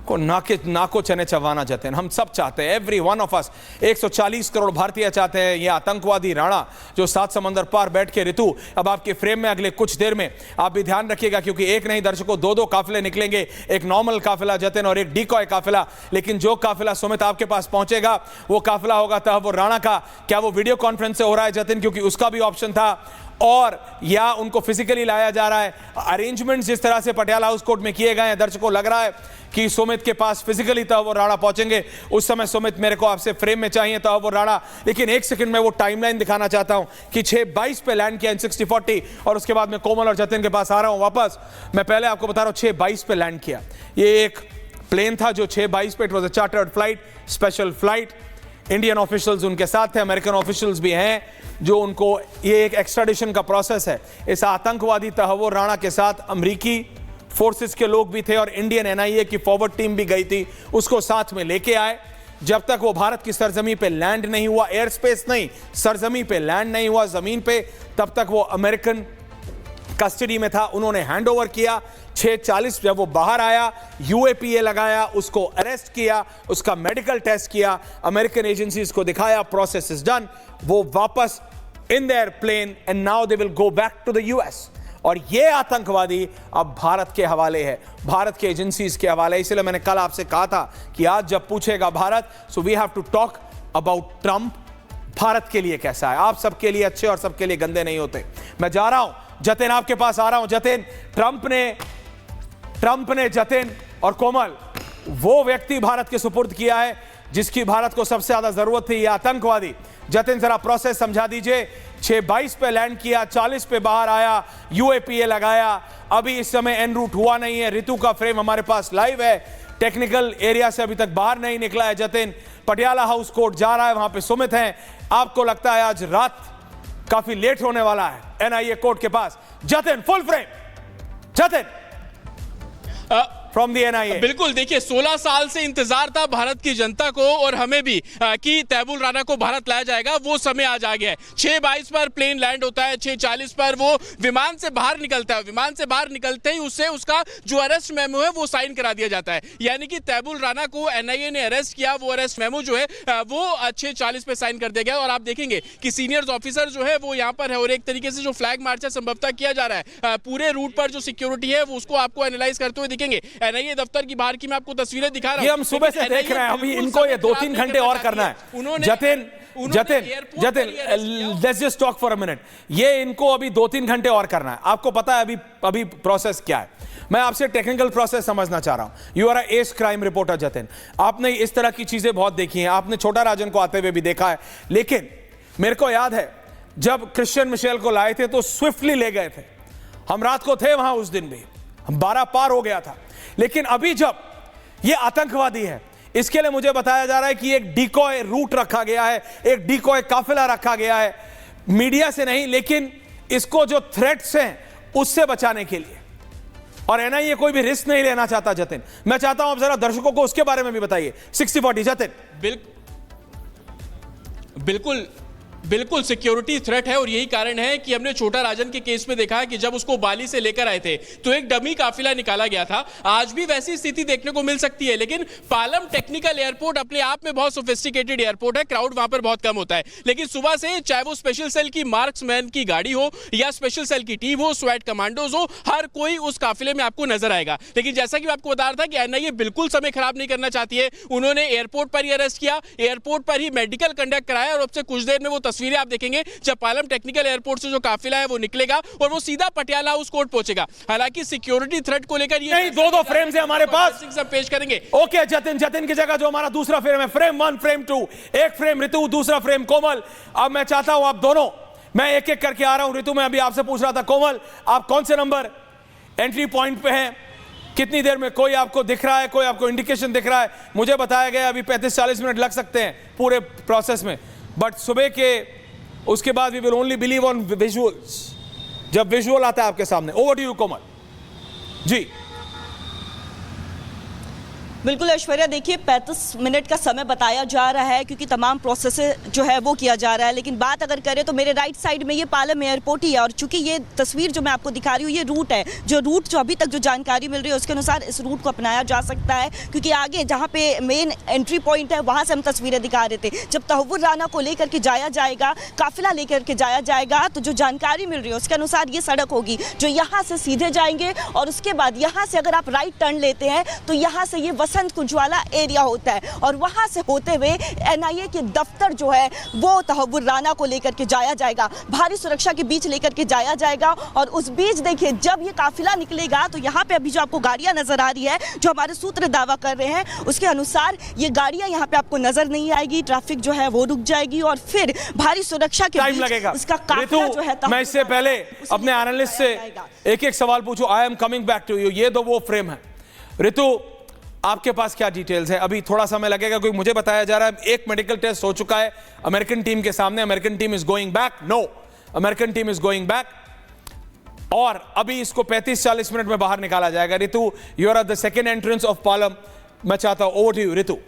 को नाको चने चबाना जतिन। हम सब चाहते हैं, every one of us, 140 crore भारतीय चाहते हैं ये आतंकवादी राणा जो 7 समंदर पार बैठ के, ऋतु अब आपके फ्रेम में अगले कुछ देर में आप भी ध्यान रखिएगा, क्योंकि एक नहीं दर्शकों 2-2 काफिले निकलेंगे, एक नॉर्मल काफिला जतिन और एक डिकॉय काफिला। लेकिन जो काफिला सुमित आपके पास पहुंचेगा वो काफिला होगा तहव्वुर राणा का। क्या वो वीडियो कॉन्फ्रेंस से हो रहा है जतिन, क्योंकि उसका भी ऑप्शन था, और या उनको फिजिकली लाया जा रहा है? अरेंजमेंट्स जिस तरह से पटियाला हाउस कोर्ट में किए गए हैं, दर्शकों लग रहा है कि सुमित के पास फिजिकली तहव्वुर राणा पहुंचेंगे। उस समय सुमित मेरे को आपसे फ्रेम में चाहिए तहव्वुर राणा, लेकिन एक सेकंड में वो टाइमलाइन दिखाना चाहता हूं कि 6:22 पे लैंड किया इन 60-40, और उसके बाद मैं कोमल और जतिन के पास आ रहा हूं वापस। मैं पहले आपको बता रहा हूं 6:22 पे लैंड किया। ये एक प्लेन था जो 6:22 पे, it was a chartered flight, special flight. Indian officials उनके साथ थे, अमेरिकन ऑफिशियल्स भी हैं जो उनको, ये एक एक्स्ट्राडिशन का प्रोसेस है। इस आतंकवादी तहव्वुर राणा के साथ अमेरिकी फोर्सेस के लोग भी थे और इंडियन एनआईए की फॉरवर्ड टीम भी गई थी, उसको साथ में लेके आए। जब तक वो भारत की सरजमी पे लैंड नहीं हुआ, एयर स्पेस नहीं, सरजमी पे लैंड नहीं हुआ जमीन पे, तब तक वो अमेरिकन कस्टडी में था। उन्होंने हैंड ओवर किया। 6:40 जब वो बाहर आया, यूएपीए लगाया, उसको अरेस्ट किया, उसका मेडिकल टेस्ट किया, अमेरिकन एजेंसीज को दिखाया, प्रोसेस इज डन। वो वापस in their plane and now they will go back to the US. और ये आतंकवादी अब भारत के हवाले है, भारत के एजेंसीज के हवाले। इसलिए मैंने कल आपसे कहा था कि आज जब पूछेगा Bharat, so we have to talk about Trump. Bharat के लिए कैसा है? आप सबके लिए अच्छे और सबके लिए गंदे नहीं होते। मैं जा रहा हूं जतिन, आपके पास आ रहा हूं जतिन। ट्रंप ने जतिन और कोमल वो व्यक्ति भारत के सुपुर्द किया है जिसकी भारत को सबसे ज्यादा जरूरत थी, ये आतंकवादी। जतिन जरा प्रोसेस समझा दीजिए। 6:22 पे लैंड किया, 40 पे बाहर आया, यूएपीए लगाया, अभी इस समय एन रूट हुआ नहीं है। ऋतु का फ्रेम हमारे पास लाइव है, टेक्निकल एरिया से अभी तक बाहर नहीं निकला है जतिन। पटियाला हाउस कोर्ट जा रहा है, वहां पे सुमित हैं। आपको लगता है आज रात काफी लेट होने वाला है एनआईए कोर्ट के पास? Jatin full frame, Jatin from the NIA. बिल्कुल, देखिए 16 साल से इंतजार था भारत की जनता को और हमें भी कि तहव्वुर राणा को भारत लाया जाएगा। वो समय आज आ गया है। 6:22 पर प्लेन लैंड होता है, 6:40 पर वो विमान से बाहर निकलता है। विमान से बाहर निकलते ही उससे उसका जो अरेस्ट मेमो है वो साइन करा दिया जाता है। यानी कि तहव्वुर राणा को एनआईए ने अरेस्ट किया, वो अरेस्ट मेमो जो है वो 6:40 पे साइन कर दिया गया। और आप देखेंगे कि सीनियर ऑफिसर जो है वो यहाँ पर है और एक तरीके से जो फ्लैग मार्च है संभवतः किया जा रहा है। पूरे रूट पर जो सिक्योरिटी है वो उसको आपको एनालाइज करते हुए दिखेंगे। एनआईए दफ्तर की बाहर की मैं आपको तस्वीरें दिखा रहा हूं। ये हम सुबह से देख रहे हैं, अभी इनको ये 2-3 घंटे और करना है। Jatin let's just talk for a minute. ये इनको अभी 2-3 घंटे और करना है। आपको पता है अभी प्रोसेस क्या है? मैं आपसे टेक्निकल प्रोसेस समझना चाह रहा हूं। You are a age crime reporter Jatin, आपने इस तरह की चीजें बहुत देखी हैं, आपने छोटा राजन को आते हुए भी देखा है। लेकिन मेरे को याद है जब क्रिश्चियन मिशेल को लाए थे तो स्विफ्टली ले गए थे। हम रात को थे वहां, उस दिन भी 12 पार हो गया था। लेकिन अभी जब ये आतंकवादी है, इसके लिए मुझे बताया जा रहा है कि एक डिकॉय रूट रखा गया है, एक डिकॉय काफिला रखा गया है, मीडिया से नहीं लेकिन इसको जो थ्रेट्स हैं उससे बचाने के लिए। और एनआईए कोई भी रिस्क नहीं लेना चाहता जतिन। मैं चाहता हूं आप जरा दर्शकों को उसके बारे में भी बताइए। 60-40 जतिन। बिल्कुल सिक्योरिटी थ्रेट है और यही कारण है कि हमने छोटा राजन के केस में देखा है कि जब उसको बाली से लेकर आए थे तो एक डमी काफिला निकाला गया था। आज भी वैसी स्थिति देखने को मिल सकती है, लेकिन पालम टेक्निकल एयरपोर्ट अपने आप में बहुत सोफिस्टिकेटेड एयरपोर्ट है, क्राउड वहां पर बहुत कम होता है। लेकिन सुबह से चाहे वो स्पेशल सेल की मार्क्समैन की गाड़ी हो या स्पेशल सेल की टीम हो, स्वैट कमांडोज हो, हर कोई उस काफिले में आपको नजर आएगा। लेकिन जैसा कि मैं आपको बता रहा था कि एनआईए बिल्कुल समय खराब नहीं करना चाहती है। उन्होंने एयरपोर्ट पर ही अरेस्ट किया, एयरपोर्ट पर ही मेडिकल कंडक्ट कराया और अब से कुछ देर में वो तस्वीरें आप देखेंगे जब पालम टेक्निकल एयरपोर्ट से जो काफिला है वो निकलेगा और वो सीधा पटियाला हाउस कोर्ट पहुंचेगा। हालांकि सिक्योरिटी थ्रेट को लेकर ये नहीं, 2-2 फ्रेम से हमारे पास सब पेश करेंगे। ओके जतिन की जगह जो हमारा दूसरा फ्रेम है, फ्रेम 1 फ्रेम 2, एक फ्रेम ऋतु, दूसरा फ्रेम कोमल। अब मैं चाहता हूं आप दोनों, मैं एक एक करके आ रहा हूं। ऋतु मैं अभी आपसे पूछ रहा था, कोमल आप कौन से नंबर एंट्री पॉइंट पे हैं? कितनी देर में कोई आपको दिख रहा है, कोई आपको इंडिकेशन दिख रहा है? मुझे बताया गया अभी 35-40 मिनट लग सकते हैं पूरे प्रोसेस में, बट सुबह के उसके बाद we will only believe on visuals, जब विजुअल आता है आपके सामने। Over to you Komal ji. बिल्कुल ऐश्वर्या, देखिए 35 मिनट का समय बताया जा रहा है क्योंकि तमाम प्रोसेस जो है वो किया जा रहा है। लेकिन बात अगर करें तो मेरे राइट साइड में ये पालम एयरपोर्ट ही है और चूंकि ये तस्वीर जो मैं आपको दिखा रही हूँ ये रूट है, जो अभी तक जो जानकारी मिल रही है उसके अनुसार इस रूट को अपनाया जा सकता है क्योंकि आगे जहाँ पे मेन एंट्री पॉइंट है वहाँ से हम तस्वीरें दिखा रहे थे। जब तहव्वुर राना को लेकर के जाया जाएगा, काफिला लेकर के जाया जाएगा, तो जो जानकारी मिल रही है उसके अनुसार ये सड़क होगी जो यहाँ से सीधे जाएंगे और उसके बाद यहाँ से अगर आप राइट टर्न लेते हैं तो यहाँ से ये वसंत कुंज वाला एरिया होता है और वहां से होते हुए एनआईए के दफ्तर जो है वो तहव्वुर राना को लेकर के जाया जाएगा, भारी सुरक्षा के बीच लेकर के जाया जाएगा। और उस बीच देखिए जब ये काफिला निकलेगा तो यहाँ पे अभी जो आपको गाड़ियां नजर आ रही है, जो हमारे सूत्र दावा कर रहे हैं उसके अनुसार ये गाड़ियां यहाँ पे आपको नजर नहीं आएगी, ट्रैफिक जो है वो रुक जाएगी और फिर भारी सुरक्षा के टाइम लगेगा। उसका काफिला जो है मैं इससे पहले अपने एनालिस्ट से एक एक सवाल पूछूं। I am coming back to you. ये तो वो फ्रेम है। ऋतु, आपके पास क्या डिटेल्स है? अभी थोड़ा समय लगेगा क्योंकि मुझे बताया जा रहा है एक मेडिकल टेस्ट हो चुका है अमेरिकन टीम के सामने। American team is going back. No, American team is going back और अभी इसको 35-40 मिनट में बाहर निकाला जाएगा। Ritu, you are the second entrance of Palam. मैं चाहता हूं ओवर टू यू ऋतु।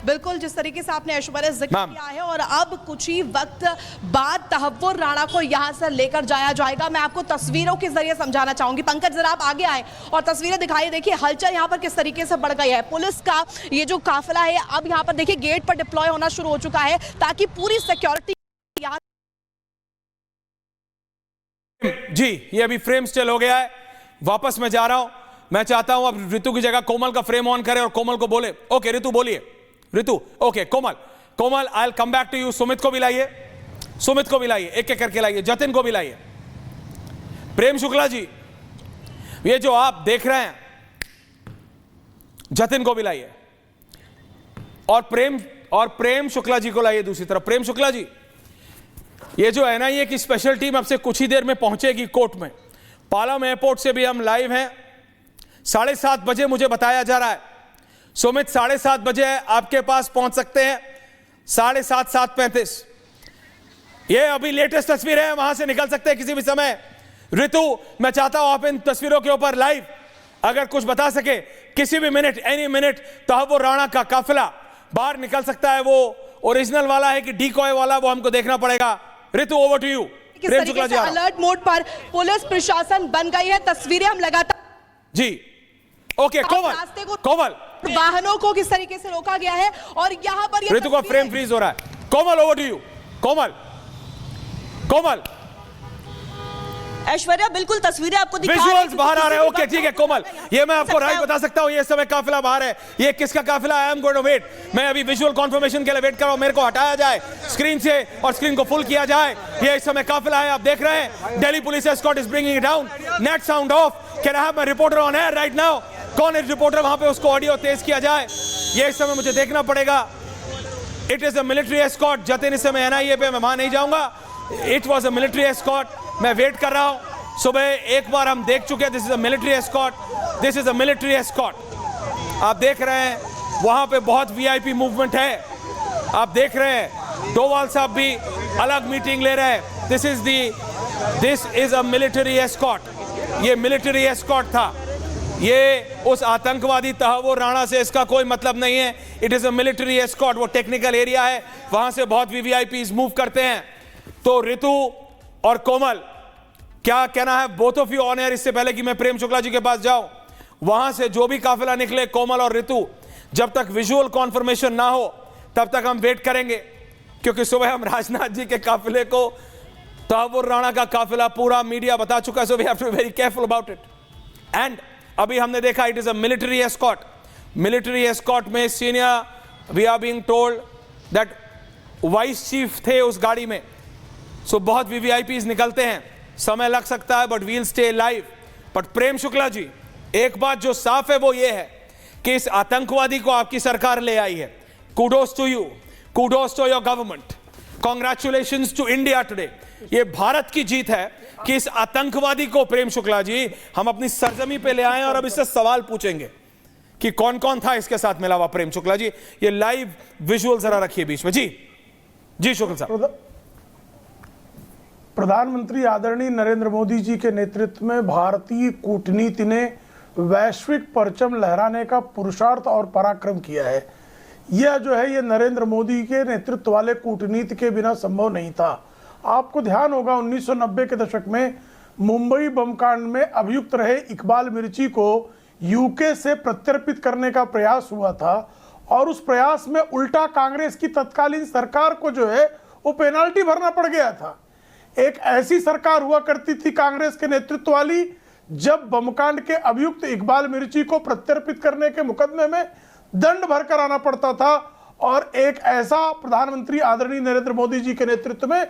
बिल्कुल, जिस तरीके से आपने ऐश्वर्या जिक्र किया है और अब कुछ ही वक्त बाद तहव्वुर राणा को यहां से लेकर जाया जाएगा। मैं आपको तस्वीरों के जरिए समझाना चाहूंगी। पंकज, जरा आप आगे आए और तस्वीरें दिखाइए। देखिए हलचल यहां पर किस तरीके से बढ़ गई है। पुलिस का ये जो काफिला है अब यहां पर देखिए गेट पर डिप्लॉय होना शुरू हो चुका है ताकि पूरी सिक्योरिटी। जी, ये अभी फ्रेम स्टिल हो गया है। वापस मैं जा रहा हूं। मैं चाहता हूं अब ऋतु की जगह कोमल का फ्रेम ऑन करे और कोमल को बोले। ओके ऋतु, बोलिए। Ritu, okay. Komal I will come back to you. Sumit को भी लाइए, सुमित को भी लाइए, एक एक करके लाइए। जतिन को भी लाइए। प्रेम शुक्ला जी, ये जो आप देख रहे हैं, जतिन को भी लाइए और प्रेम शुक्ला जी को लाइए दूसरी तरफ। प्रेम शुक्ला जी, ये जो एनआईए की स्पेशल टीम अब से कुछ ही देर में पहुंचेगी कोर्ट में। पालम एयरपोर्ट से भी हम लाइव हैं। 7:30 बजे मुझे बताया जा रहा है। सुमित, 7:30 बजे आपके पास पहुंच सकते हैं। 7:30, 7:35। ये अभी लेटेस्ट तस्वीर है, वहां से निकल सकते हैं किसी भी समय। ऋतु, मैं चाहता हूं आप इन तस्वीरों के ऊपर लाइव अगर कुछ बता सके। किसी भी minute, any minute Tahawwur Rana का काफिला बाहर निकल सकता है। वो ओरिजिनल वाला है कि डीकॉय वाला, वो हमको देखना पड़ेगा। ऋतु, ओवर टू यू। किस तरीके से अलर्ट मोड पर पुलिस प्रशासन बन गई है। तस्वीरें हम लगातार। जी, ओके। कोमल, वाहनों को किस तरीके से रोका गया है और यहां पर ऋतु का फ्रेम फ्रीज हो रहा है। कोमल, ओवर टू यू। कोमल। ऐश्वर्या, बिल्कुल तस्वीरें आपको दिखा रही विजुअल्स बाहर आ रहे हैं। ओके, ठीक है कोमल, ये मैं आपको राइट बता सकता हूं। ये समय काफिला बाहर है। ये किसका काफिला है? I am going to wait. मैं अभी विजुअल कंफर्मेशन के लिए वेट कर रहा हूं। मेरे को हटाया जाए स्क्रीन से और स्क्रीन को फुल किया जाए। ये इस समय काफिला है, आप देख रहे हैं। Delhi police escort is bringing it down. Net sound of. Can I have my reporter on air right now? कौन है रिपोर्टर वहां पे? उसको ऑडियो तेज किया जाए। ये इस समय मुझे देखना पड़ेगा। It is a military escort. Jatin, इस समय एनआईए पे मैं वहां नहीं जाऊंगा। It was a military escort. मैं वेट कर रहा हूं। सुबह एक बार हम देख चुके हैं। This is a military escort. This is a military escort. आप देख रहे हैं वहां पे बहुत वीआईपी मूवमेंट है। आप देख रहे हैं डोवाल साहब भी अलग मीटिंग ले रहे हैं। This is a military escort. ये मिलिट्री एस्कॉर्ट था। ये उस आतंकवादी तहव्वुर राणा से इसका कोई मतलब नहीं है। It is a military escort. वो टेक्निकल एरिया है, वहां से बहुत वीवीआईपीज मूव करते हैं। तो ऋतु और कोमल, क्या कहना है both of you on air, इससे पहले कि मैं प्रेम शुक्ला जी के पास जाऊं? वहां से जो भी काफिला निकले, कोमल और ऋतु, जब तक विजुअल कॉन्फर्मेशन ना हो तब तक हम वेट करेंगे क्योंकि सुबह हम राजनाथ जी के काफिले को, तहव्वुर राणा का काफिला पूरा मीडिया बता चुका है। So we have to be very careful about it. And अभी हमने देखा it is a military escort. Military escort में senior, we are being told that vice chief थे उस गाड़ी में। सो बहुत वीवीआईपीज निकलते हैं, समय लग सकता है, but we'll stay live. But Prem Shukla ji, एक बात जो साफ है वो ये है कि इस आतंकवादी को आपकी सरकार ले आई है। Kudos to you, kudos to your government, congratulations to India Today. ये भारत की जीत है कि इस आतंकवादी को, प्रेम शुक्ला जी, हम अपनी सरजमी पे ले आए और अब इससे सवाल पूछेंगे कि कौन कौन था इसके साथ मिला हुआ। प्रेम शुक्ला जी, ये लाइव विजुअल जरा रखिए बीच में। जी शुक्ला साहब। प्रधानमंत्री आदरणीय नरेंद्र मोदी जी के नेतृत्व में भारतीय कूटनीति ने वैश्विक परचम लहराने का पुरुषार्थ और पराक्रम किया है। यह जो है ये नरेंद्र मोदी के नेतृत्व वाले कूटनीति के बिना संभव नहीं था। आपको ध्यान होगा 1990 के दशक में मुंबई बम कांड में अभियुक्त रहे इकबाल मिर्ची को यूके से प्रत्यर्पित करने का प्रयास हुआ था और उस प्रयास में उल्टा कांग्रेस की तत्कालीन सरकार को जो है वो पेनाल्टी भरना पड़ गया था। एक ऐसी सरकार हुआ करती थी कांग्रेस के नेतृत्व वाली जब बमकांड के अभियुक्त इकबाल मिर्ची को प्रत्यर्पित करने के मुकदमे में दंड भरकर आना पड़ता था और एक ऐसा प्रधानमंत्री आदरणीय नरेंद्र मोदी जी के नेतृत्व में